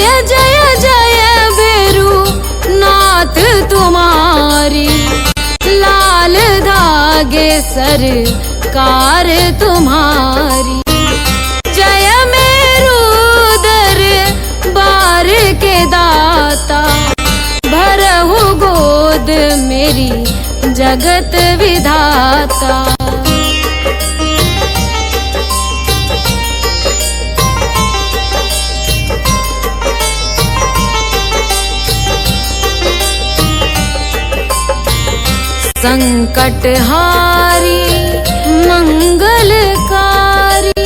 जय जय जय भैरू नाथ तुम्हारी, लाल धागे सरकार तुम्हारी। जय मेरू दरबार के दाता, भरहु गोद मेरी जगत विधाता। संकटहारी मंगलकारी,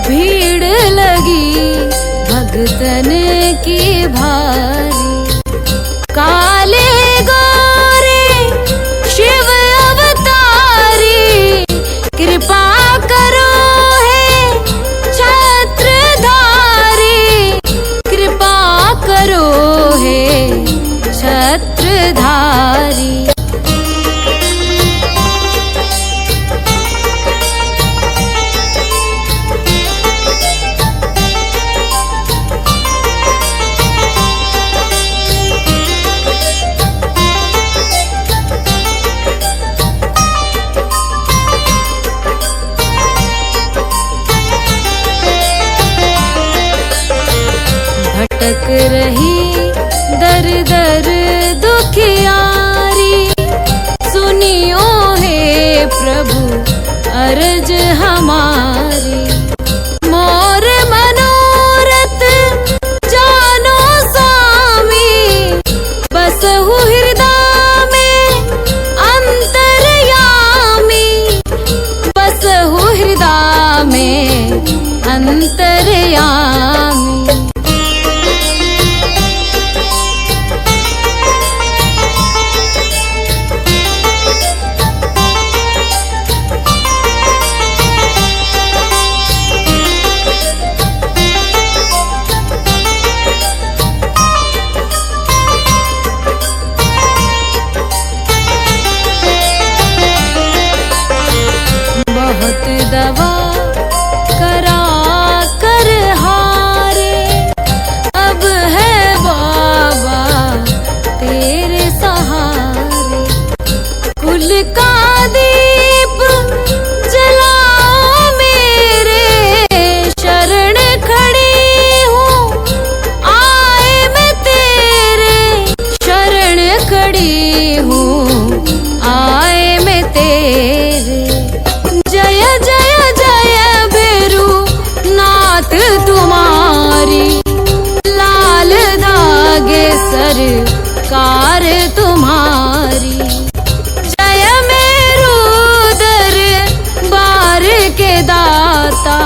भीड़ लगी भगतन की भारी। काले गोरे शिव अवतारी, कृपा करो हे छत्रधारी, कृपा करो हे छत्रधारी। भटक रही दर दर दुखियारी, सुनियो हे प्रभु अर्ज हमारी। मोर मनोरथ जानो स्वामी, बसहु हृदय में अंतर्यामी, बसहु हृदय में अंतर्यामी। बहुत दवा करा कर हारे, अब है बाबा तेरे सहारे। कुल का दीप जलाओ मेरे, शरण खड़ी हूँ आए मैं तेरे, शरण खड़ी हूँ आए मैं तेरे। जय जय जय भैरू नाथ तुम्हारी, लाल धागे सरकार तुम्हारी। जय मेरू दरबार के दाता,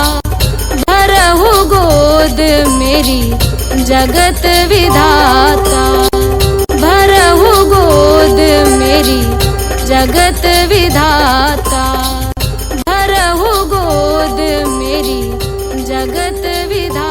भरहु गोद मेरी जगत विधाता, भरहु गोद मेरी जगत विधाता, भरहु गोद मेरी जगत विधाता।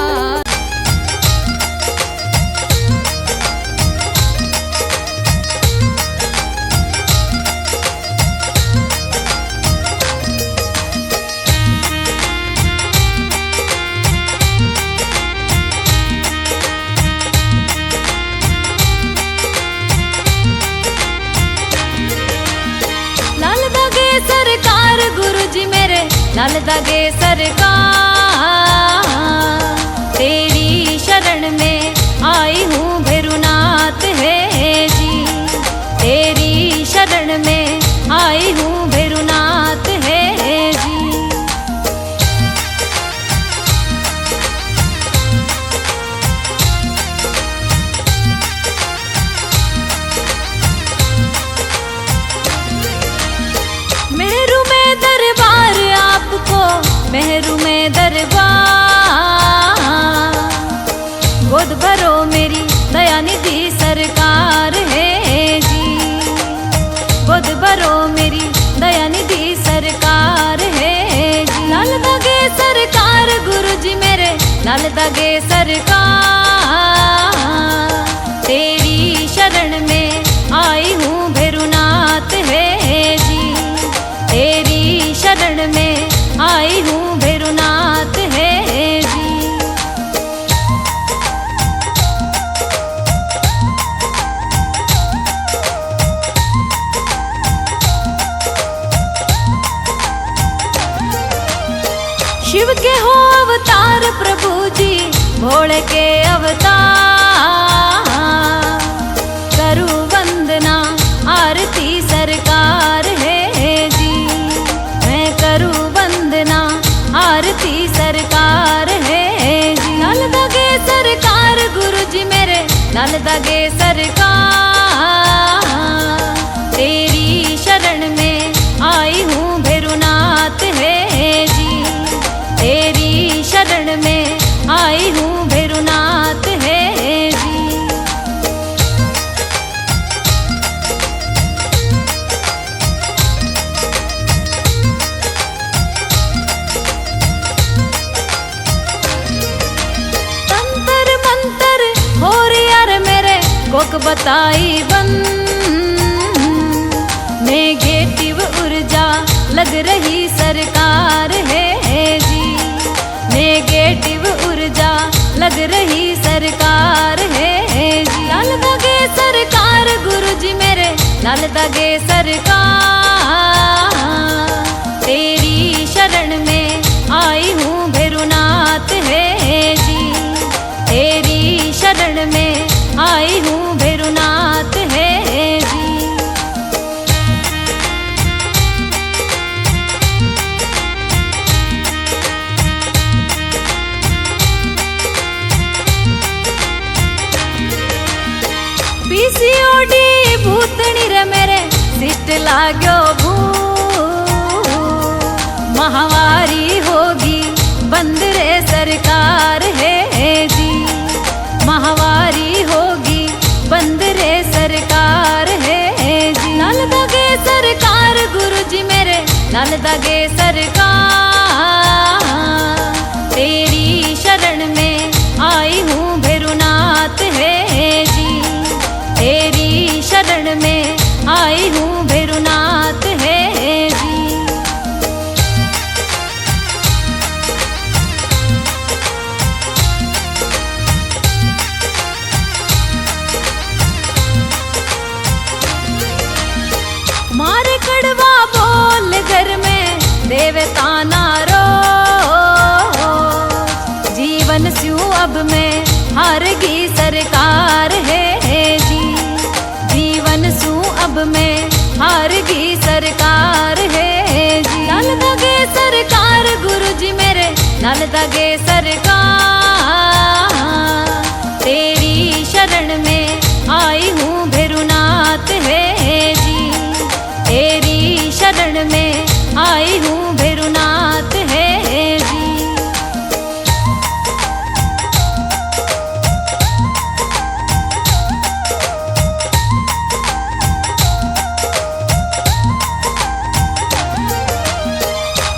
लाल धागे सरकार गुरुजी मेरे, लाल धागे सरकार, तेरी शरण में आई हूँ भैरूनाथ है जी, तेरी शरण में आई हूँ भैरूनाथ है जी। मेरू में दरबार आपको, मेहरू में दरबार, गोद भरो मेरी दयानिधि सरकार है जी, गोद भरो मेरी दयानिधि सरकार है जी। लाल धागे सरकार गुरुजी मेरे, लाल धागे सरकार, तेरी शरण में आई हूँ भैरूनाथ है जी, तेरी शरण में आई हूँ भैरूनाथ है जी। भोले के अवतार। करूँ वंदना आरती सरकार है जी, मैं करूँ वंदना आरती सरकार है जी। लाल दगे सरकार गुरु जी मेरे, लाल दगे सरकार। तेरी शरण में आई हूँ भैरुनाथ है जी, तेरी शरण में आई हूँ भैरुनाथ है जी। तंत्र मंत्र हो यार मेरे कोक बताई बंद, नेगेटिव ऊर्जा लग रही सरकार है जी, नेगेटिव ऊर्जा लग रही सरकार है जी। लाल दगे सरकार गुरु जी मेरे, लाल दगे सरकार। तेरी शरण में आई हूँ भैरुनाथ है जी, तेरी शरण में आई हूँ भैरुनाथ है जी। पीसीओडी भूतनी रे मेरे सिस्ट लाग्यो भू, महावारी होगी बंद रे सरकार है जी, महावारी होगी बंद रे सरकार है जी। लाल दगे सरकार गुरु जी मेरे, लाल दगे सरकार। तेरी शरण में आई हूँ भैरुनाथ है जी, तेरी शरण में आई हूँ भैरुनाथ है जी। मारे कड़वा बोल घर में देवता नारो, जीवन स्यू अब में हारगी सरकार है जी, जीवन सू अब में हारगी सरकार है जी। लाल दगे सरकार गुरु जी मेरे, लाल दगे सरकार। तेरी शरण में आई हूँ भैरुनाथ है जी, तेरी शरण में आई हूँ भैरुनाथ है जी।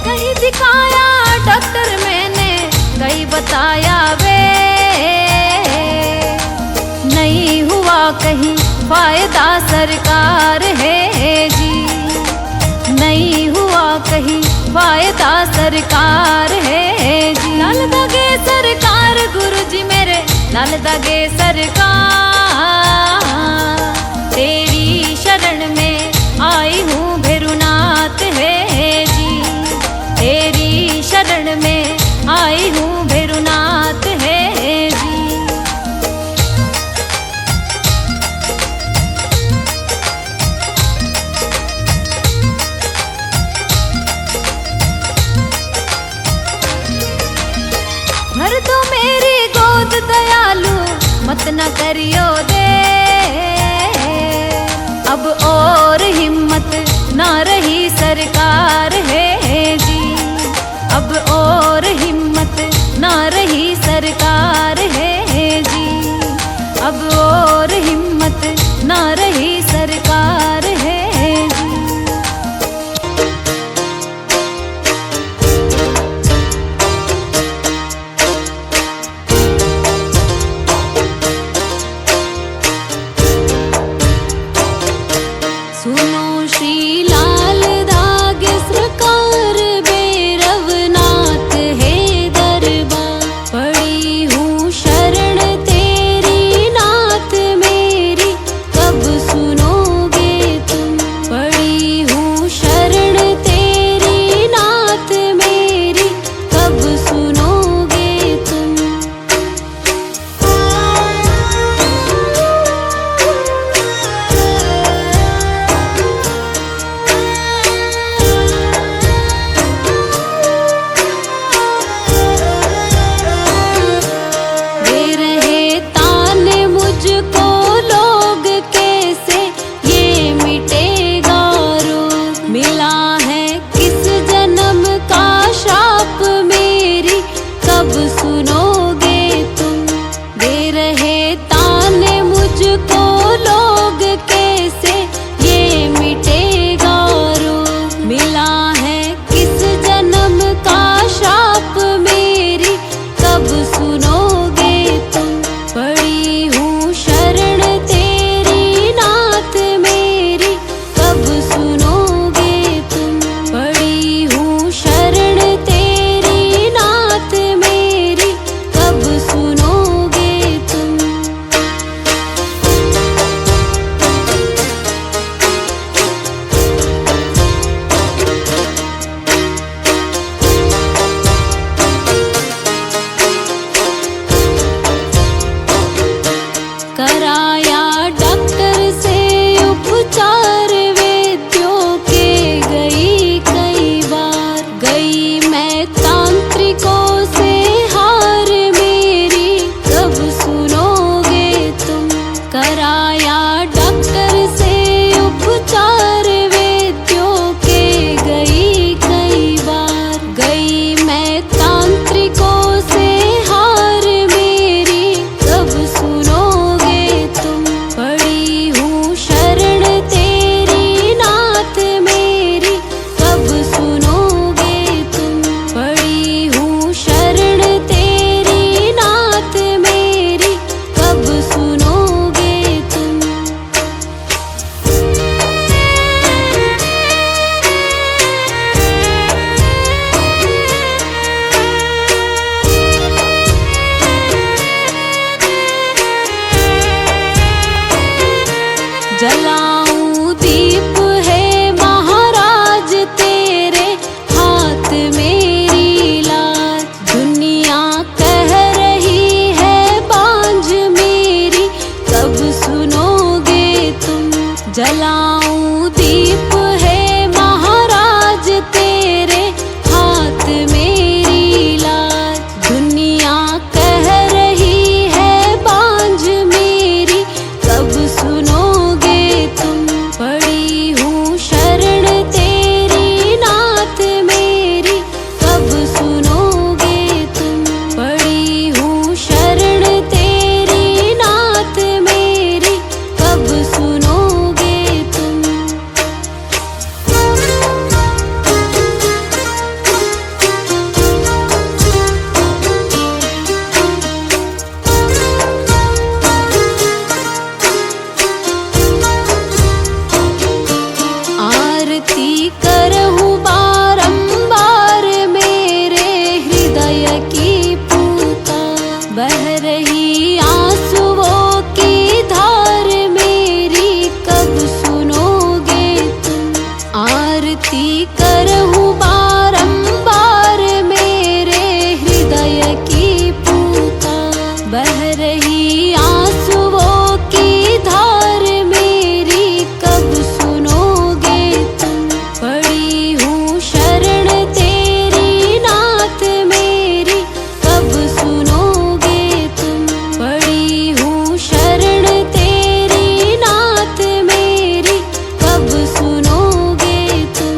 कहीं दिखाया डॉक्टर मैंने, कहीं बताया वे, नहीं हुआ कहीं फायदा सरकार है जी, नहीं हुआ कहीं फायदा सरकार है जी। लाल दगे सरकार गुरु जी मेरे, लाल दगे सरकार। तेरी शरण में आई हूँ भैरुनाथ है जी, तेरी शरण में आई हूँ भैरुनाथ है जी। भर दो मेरी गोद दयालु मत न करियो दे, अब और हिम्मत ना रही सरकार है जी, अब और हिम्मत ना रही सरकार है जी, अब और हिम्मत ना रही सरकार है जी। कराया डॉक्टर से उपचार वैद्यों के गई कई बार, गई मैं तांत्रिकों से हार मेरी कब सुनोगे तुम। कराया डॉक्टर से उपचार वैद्यों के गई कई बार, गई मैं तांत्रिकों से हार मेरी कब सुनोगे तुम। पड़ी हूँ शरण तेरी नाथ मेरी कब सुनोगे तुम। पड़ी हूँ शरण तेरी नाथ मेरी कब सुनोगे तुम। जलाऊं दीप है महाराज तेरे हाथ मेरी लाज, दुनिया कह रही है बांझ मेरी कब सुनोगे तुम। जलाऊं दीप है महाराज तेरे हाथ मेरी लाज, दुनिया कह रही है बांझ मेरी कब सुनोगे तुम। पड़ी हूँ शरण तेरी नाथ मेरी कब सुनोगे तुम। पड़ी हूँ शरण तेरी नाथ मेरी कब सुनोगे तुम। आरती करहूँ बारंबार मेरे हृदय की पुकार, बह रही आंसुओं की धार मेरी कब सुनोगे तुम। आरती करहूँ बारंबार मेरे हृदय की पुकार, बह रही आंसुओं की धार मेरी कब सुनोगे तुम। पड़ी हूँ शरण तेरी नाथ मेरी कब सुनोगे तुम। पड़ी हूँ शरण तेरी नाथ मेरी कब सुनोगे तुम।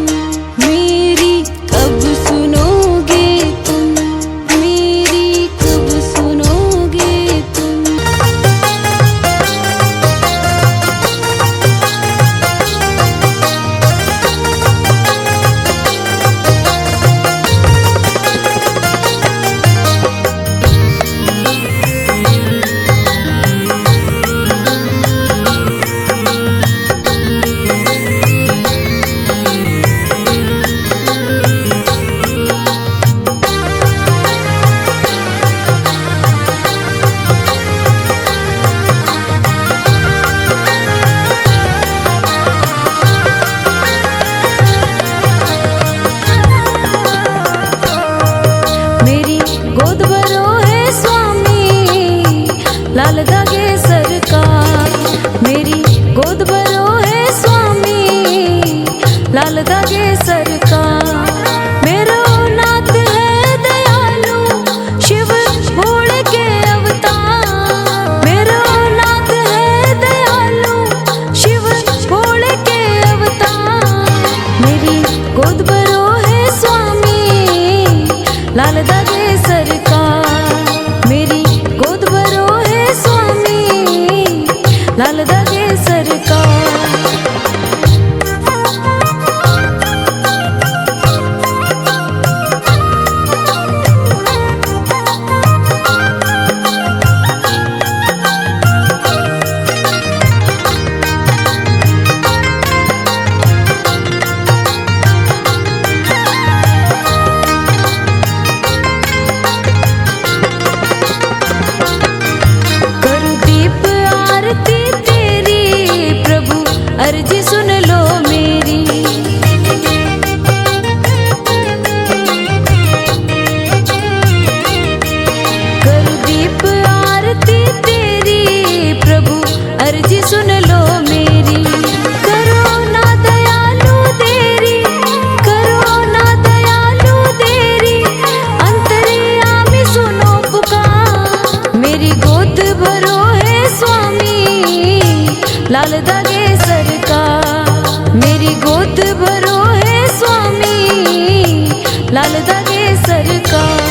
मेरी कब सुनोगे तुम। मेरी कब सुनोगे तुम। मेरी गोद भरो है स्वामी लाल धागे सरकार। मेरी गोद भरो है स्वामी लाल धागे सरकार। मेरो नाथ है दयालु शिव भोले के अवतार। मेरो नाथ है दयालु शिव भोले के अवतार। मेरी गोद भरो है स्वामी लाल धागे सरकार। मेरी गोद भरो है स्वामी लाल धागे सरकार। गोद भरो है स्वामी, लाल दागे सरकार। मेरी गोद भरो है स्वामी, लाल दागे सरकार।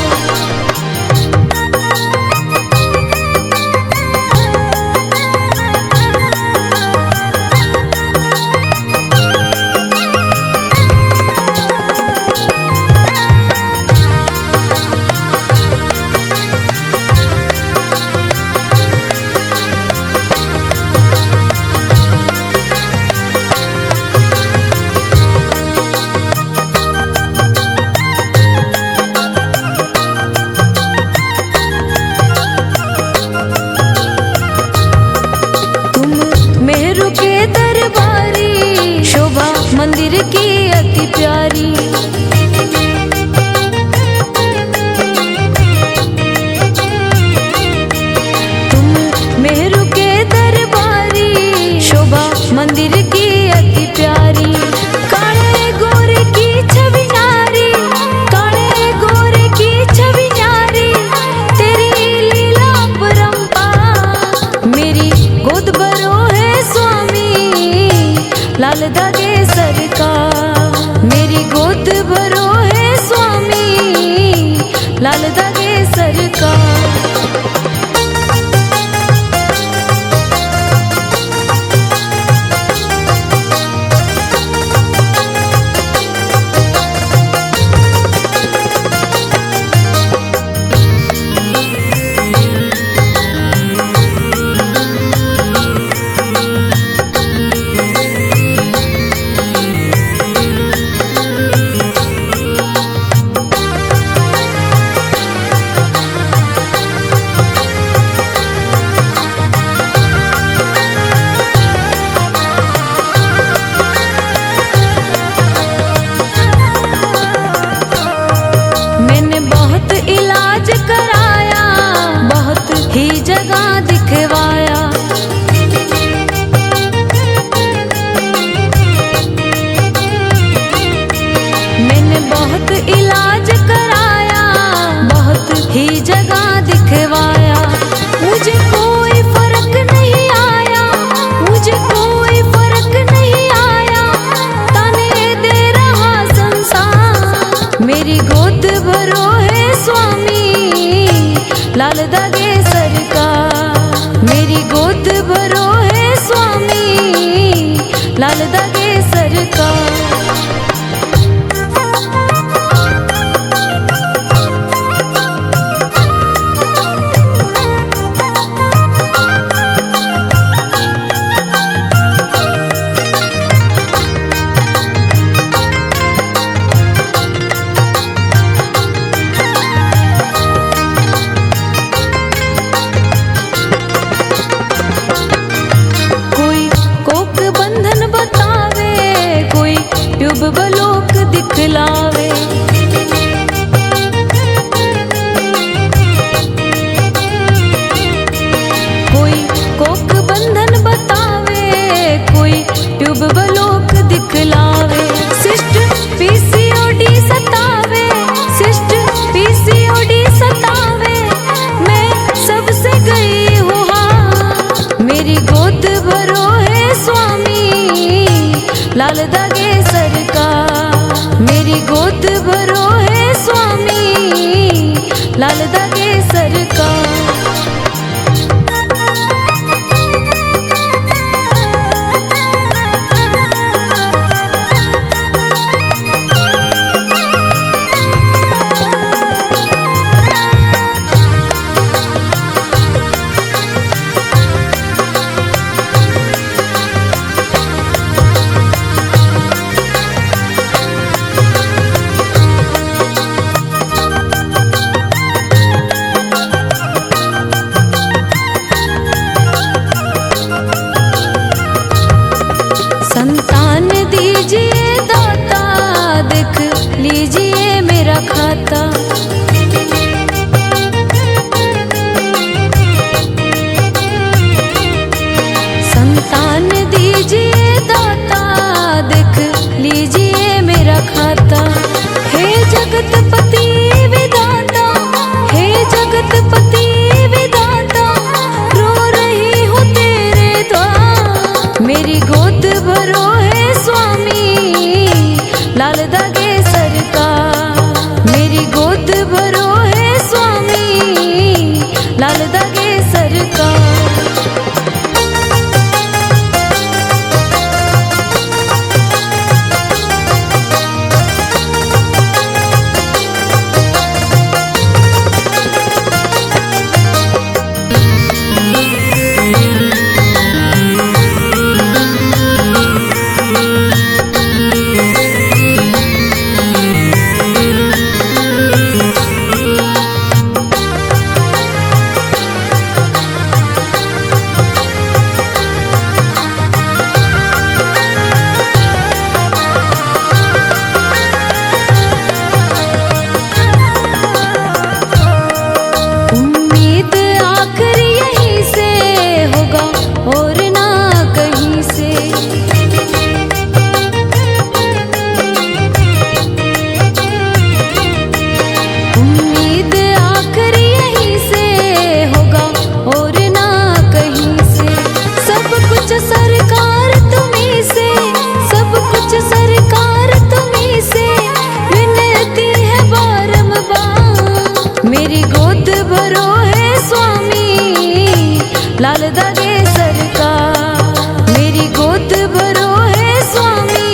मंदिर की अति प्यारी, तुम मेहरू के दरबारी, शोभा मंदिर की अति प्यारी। काले गोरे की छवि न्यारी, काले गोरे की छवि न्यारी, तेरी लीला परंपार। मेरी गोद भरो है स्वामी, लाल दागे सरकार। मेरी गोद भरो है स्वामी, लाल दागे सरकार। इलाज कराया, बहुत ही जगह दिखवाया, मैंने बहुत इलाज कराया, बहुत ही जगह दिखवाया। मुझे कोई फर्क नहीं आया, मुझे कोई फर्क नहीं आया, ताने दे रहा संसार। मेरी गोद भरो है स्वामी, लाल दागे सरकार। मेरी गोद भरो है स्वामी, लाल दागे सरकार। बलोक दिखलावे, कोई कोक बंधन बतावे, कोई ट्यूब बलोक दिखलावे। सिस्ट पीसीओडी सतावे, सिस्ट पीसीओडी सतावे, मैं सबसे गई हूँ हाँ। मेरी गोद भरो है स्वामी, लाल दागे सरकार। मेरी गोद भरो है स्वामी, लाल दागे सरकार। खाता। संतान दीजिए दाता, देख लीजिए मेरा खाता। हे जगतपति विधाता, हे जगतपति विधाता, लाल दागे सरकार। मेरी गोद भरो है स्वामी,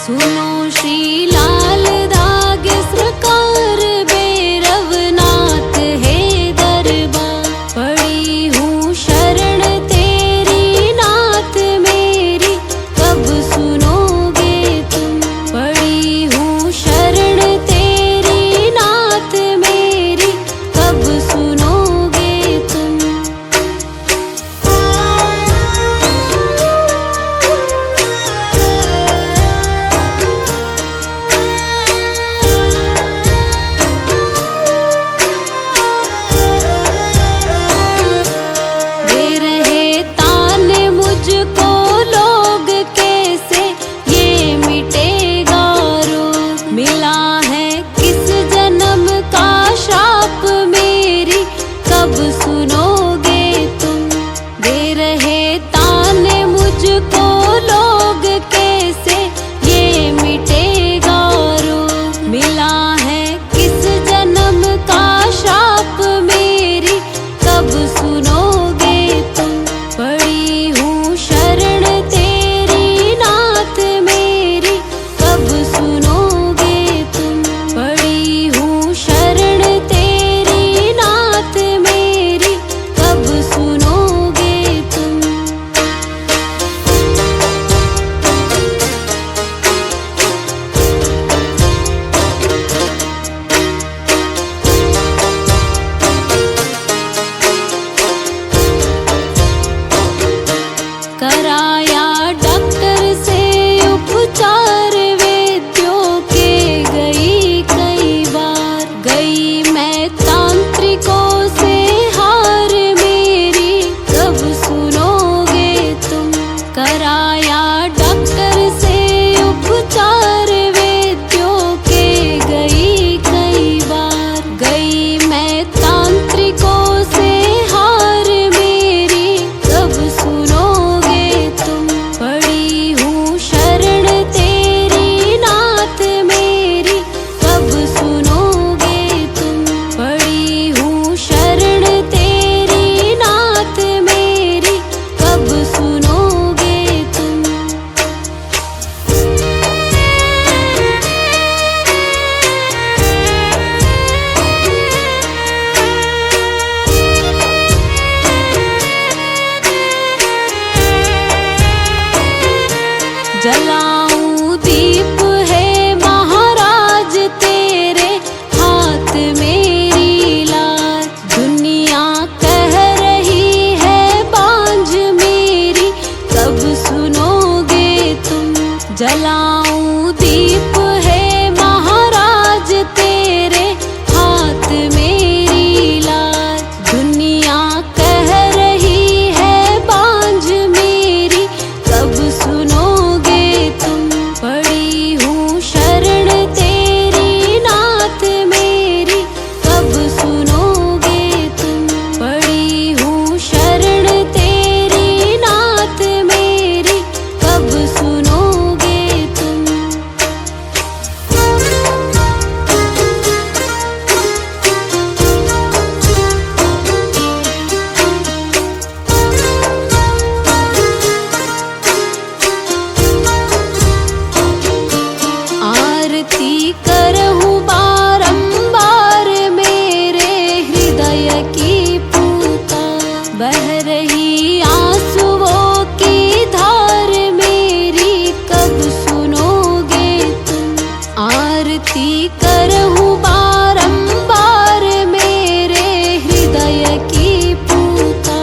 सुनो श्री लाल दागे सरकार, भैरवनाथ है दरबार। पड़ी हूँ शरण तेरी नाथ मेरी, कब सुनोगे तुम। पड़ी हूँ शरण तेरी नाथ मेरी, कब सुनोगे तुम। दे रहे तान मुझको लोग कैसे, ये मिटेगा रोग। मिला है किस जन्म का श्राप मेरी, कब सुनोगे तुम। दे रहे तान मुझको लोग कैसे, ये मिटेगा रोग। मिला है किस जन्म का श्राप मेरी, कब सुनोगे तुम। पड़ी हूँ शरण तेरी नाथ मेरी, कब सुनोगे तुम। पड़ी हूँ शरण तेरी नाथ मेरी, कब सुनोगे तुम। कराया डॉक्टर से उपचार, वैद्यों के गई कई बार। गई मैं तांत्रिकों से हार मेरी, कब सुनोगे तुम। कराया डॉक्टर से उपचार, वैद्यों के गई कई बार। गई मैं तांत्रिकों से हार मेरी, कब सुनोगे तुम। पड़ी हूँ शरण तेरी नाथ मेरी, कब सुनोगे तुम। पड़ी हूँ शरण तेरी नाथ मेरी, कब सुनोगे तुम। जलाऊं दीप है महाराज तेरे हाथ मेरी लाज। दुनिया कह रही है बांझ मेरी, कब सुनोगे तुम। जलाऊं दीप है महाराज तेरे हाथ मेरी लाज। दुनिया कह रही है बांझ मेरी, कब सुनोगे तुम। पड़ी हूँ शरण तेरी नाथ मेरी, कब सुनोगे तुम। पड़ी हूँ शरण तेरी नाथ मेरी, कब सुनोगे तुम। आरती करहूँ बारंबार मेरे हृदय की पूता। बह रही आंसुओं की धार मेरी, कब सुनोगे तुम। आरती करहूँ बारंबार मेरे हृदय की पूता।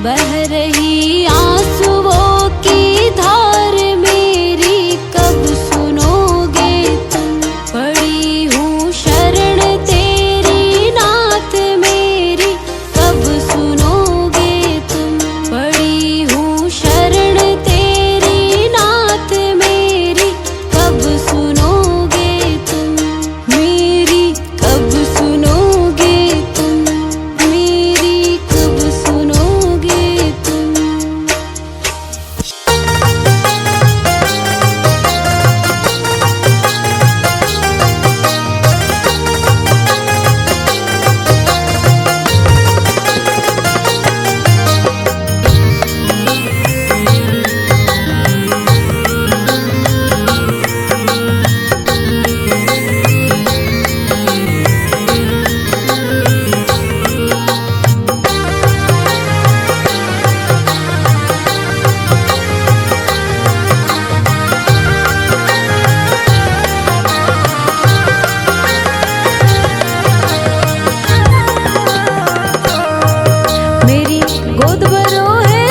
बह रही आंसुओं की धार मेरी, कब सुनोगे तुम। पड़ी हूँ शरण तेरी नाथ मेरी, कब सुनोगे तुम। पड़ी हूँ शरण तेरी नाथ मेरी, कब सुनोगे तुम। मेरी कब सुनोगे तुम। मेरी कब सुनोगे तुम।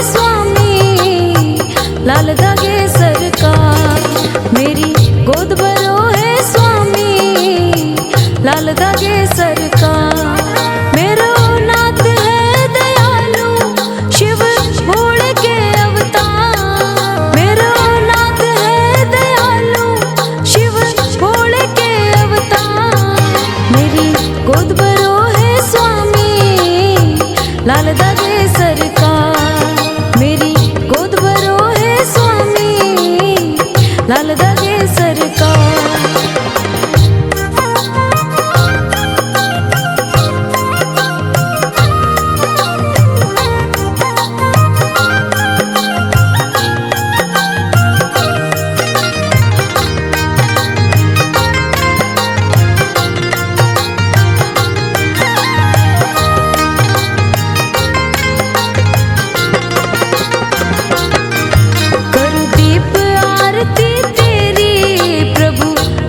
स्वामी, लाल धागे सरकार। मेरी गोद भरो है स्वामी, लाल धागे सरकार। मेरो नाथ है दयालु, शिव भोले के अवतार। मेरो नाथ है दयालु, शिव भोले के अवतार। मेरी गोद भरो है स्वामी, लाल धागे सरकार। मेरी गोद भरो है स्वामी, लाल धागे सरकार।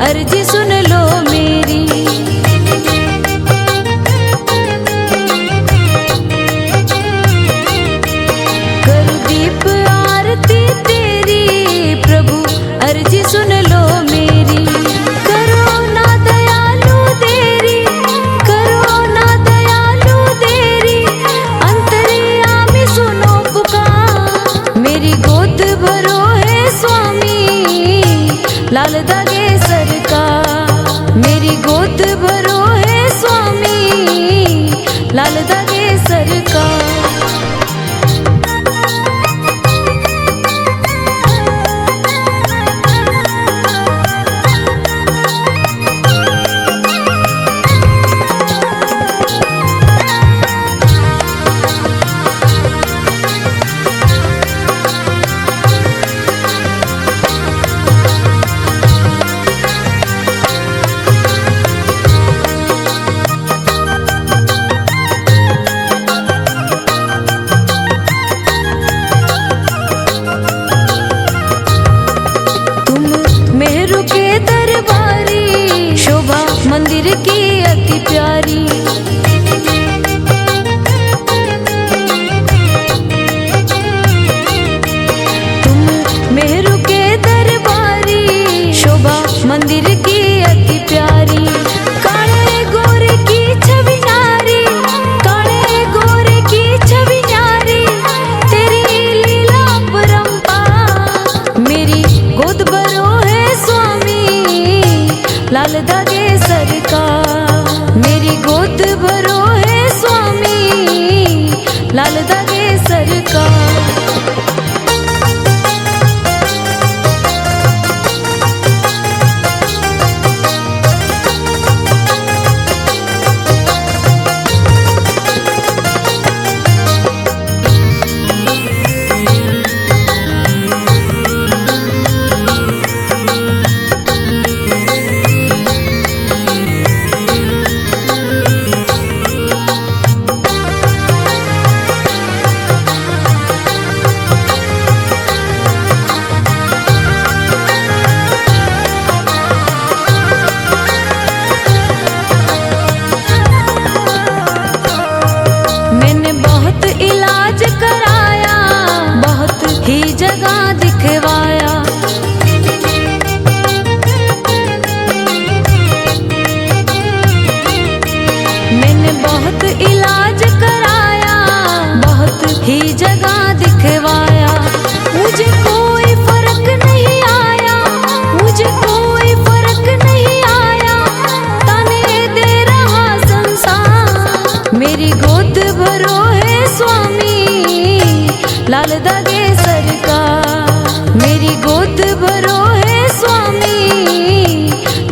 अर्जी सुन लो मेरी, करूं दीप आरती तेरी प्रभु, अर्जी सुन लो मेरी। करो ना दयालु देरी, करो ना दयालु देरी, अंतर्यामी सुनो पुकार। मेरी गोद भरो है स्वामी, लाल धागे सरकार। मेरी गोद भरो है स्वामी, लाल धागे सरकार। मेहरू के दरबारी, शोभा मंदिर की अति प्यारी। तुम मेहरू के दरबारी, शोभा मंदिर की अति प्यारी। काले गोरे की छवि नारी, काले गोरे की छवि नारी, तेरी लीला परंपार। मेरी गोद भरो लाल धागे सरकार। मेरी गोद भरो है स्वामी, लाल धागे सरकार। इलाज कराया, बहुत ही जगह दिखवाया। मैंने बहुत इलाज कराया, बहुत ही जगह दिखवाया। मुझे कोई फर्क नहीं आया, मुझे कोई फर्क नहीं आया, ताने दे रहा संसार। मेरी गोद भरो है स्वामी, लाल धागे सरकार। मेरी गोद भरो है स्वामी,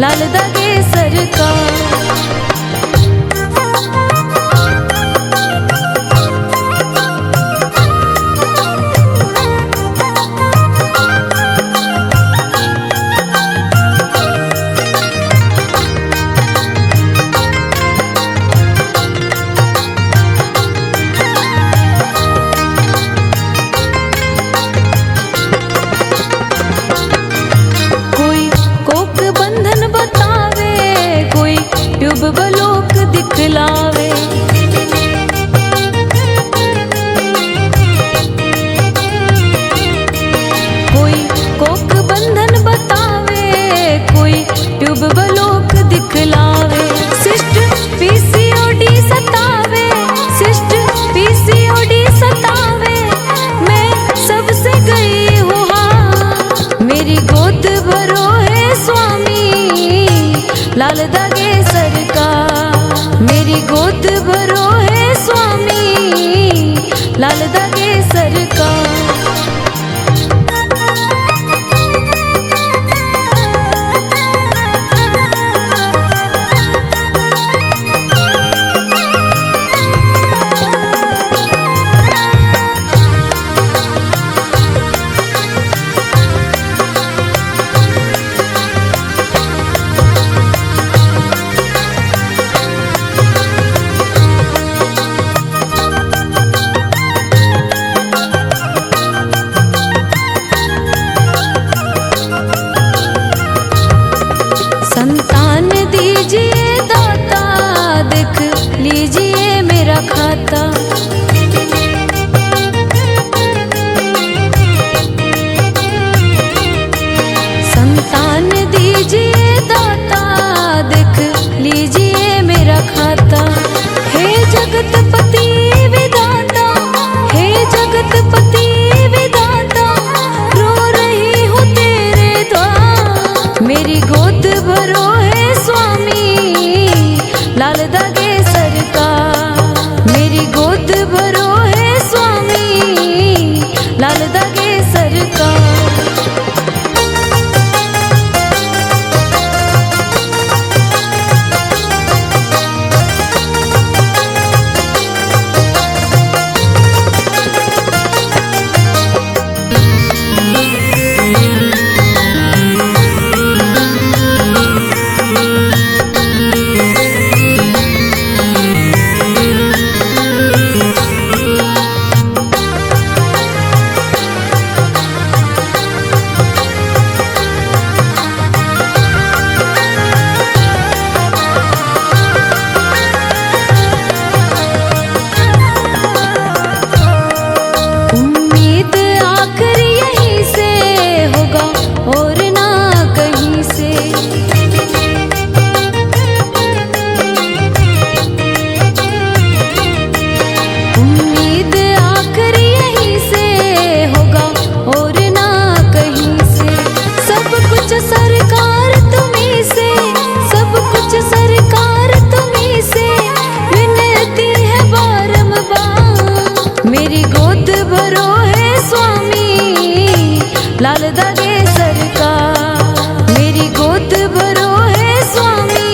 लाल धागे सरकार। कोई कोक बंधन बतावे, कोई ट्यूबवेल लाल दागे सरकार। मेरी गोद भरो है स्वामी, लाल दागे सरकार। संतान दीजिए दाता, देख लीजिए मेरा खाता। संतान दीजिए दाता, देख लीजिए मेरा खाता। हे जगतपति विधाता, हे जगतपति विधाता, रो रही हूँ तेरे द्वार। मेरी गोद भरो है स्वामी, लाल दागे सरकार। मेरी गोद भरो है स्वामी, लाल दागे सरकार। मेरी गोद भरो है स्वामी, लाल दागे सरकार। मेरी गोद भरो है स्वामी।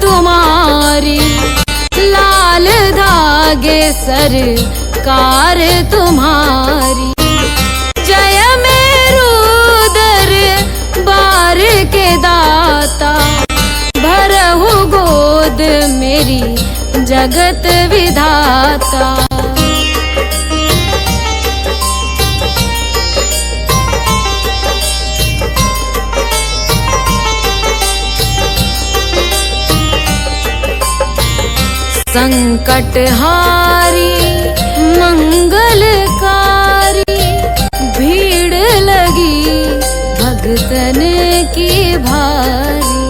तुम्हारी लाल धागे सरकार तुम्हारी। जय मेरू दरबार के दाता, भरहु गोद मेरी जगत विधाता। संकटहारी मंगलकारी, भीड़ लगी भगतन की भारी।